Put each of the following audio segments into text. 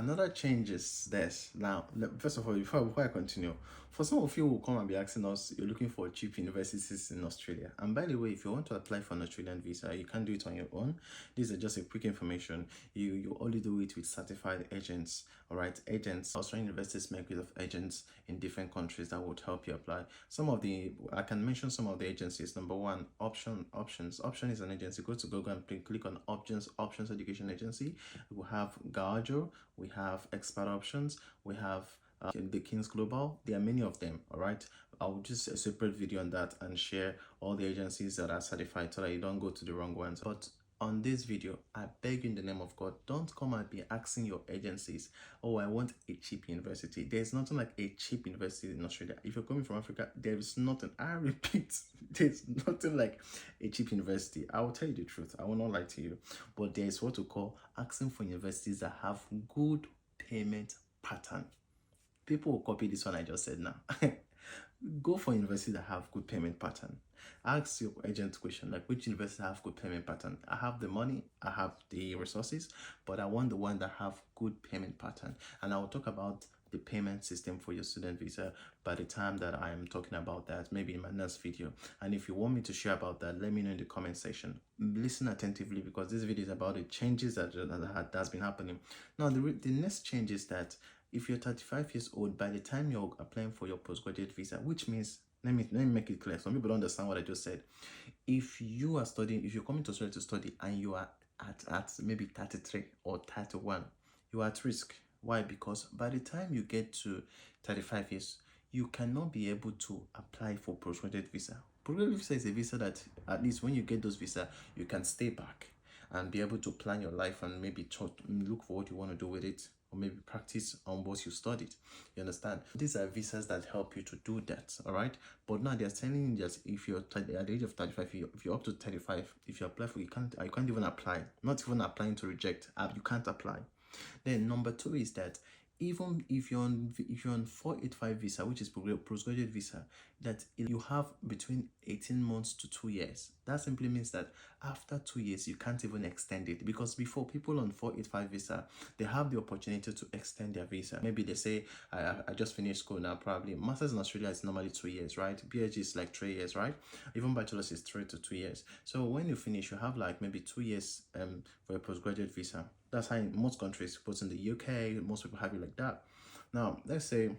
Another change is this. Now, first of all, before I continue, for some of you who will come and be asking us, you're looking for cheap universities in Australia. And by the way, if you want to apply for an Australian visa, you can't do it on your own. This is just a quick information. You only do it with certified agents. All right, agents. Australian universities make use of agents in different countries that would help you apply. I can mention some of the agencies. Number one, Options. Option is an agency. Go to Google and click on Options Education Agency. We have Gaujo. We have Expert Options, we have the King's Global. There are many of them. All right, I'll just a separate video on that and share all the agencies that are certified so that you don't go to the wrong ones. But on this video, I beg you in the name of God, don't come and be asking your agencies, oh, I want a cheap university. There's nothing like a cheap university in Australia. If you're coming from Africa, there is nothing. I repeat, there's nothing like a cheap university. I will tell you the truth. I will not lie to you. But there is what we call asking for universities that have good payment pattern. People will copy this one I just said now. Go for universities that have good payment pattern. Ask your agent question like, which universities have good payment pattern? I have the money, I have the resources, but I want the one that have good payment pattern. And I will talk about the payment system for your student visa by the time that I am talking about that, maybe in my next video. And if you want me to share about that, let me know in the comment section. Listen attentively because this video is about the changes that's been happening. Now, the next change is that if you're 35 years old, by the time you're applying for your postgraduate visa, which means, let me make it clear. Some people don't understand what I just said. If you are studying, if you're coming to Australia to study and you are at maybe 33 or 31, you are at risk. Why? Because by the time you get to 35 years, you cannot be able to apply for postgraduate visa. Postgraduate visa is a visa that at least when you get those visa, you can stay back and be able to plan your life and maybe look for what you want to do with it, or maybe practice on what you studied. You understand? These are visas that help you to do that, all right? But now they're telling you that if you're at the age of 35, if you're up to 35, if you apply for, you can't even apply. Not even applying to reject, you can't apply. Then number two is that even if you're on 485 visa, which is postgraduate visa, that you have between 18 months to 2 years. That simply means that after 2 years, you can't even extend it, because before, people on 485 visa, they have the opportunity to extend their visa. Maybe they say, I just finished school now, probably. Masters in Australia is normally 2 years, right? PhD is like 3 years, right? Even bachelor's is 3 to 2 years. So when you finish, you have like maybe 2 years for a postgraduate visa. That's how in most countries, both in the UK, most people have it like that. Now, let's say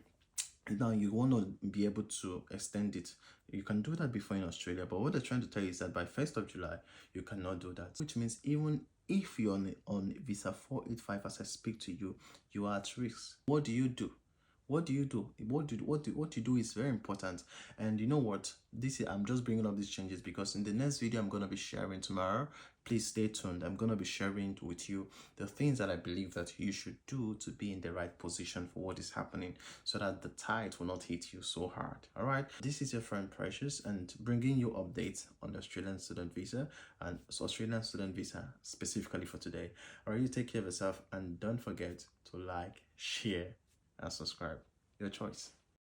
now you want to be able to extend it. You can do that before in Australia, but what they're trying to tell you is that by 1st of July, you cannot do that. Which means even if you're on visa 485 as I speak to you, you are at risk. What do you do? What do you do? What you do is very important. And you know what? I'm just bringing up these changes because in the next video I'm going to be sharing tomorrow. Please stay tuned. I'm going to be sharing with you the things that I believe that you should do to be in the right position for what is happening, so that the tide will not hit you so hard. All right. This is your friend Precious, and bringing you updates on the Australian student visa and Australian student visa specifically for today. All right. You take care of yourself and don't forget to like, share, and subscribe. Your choice.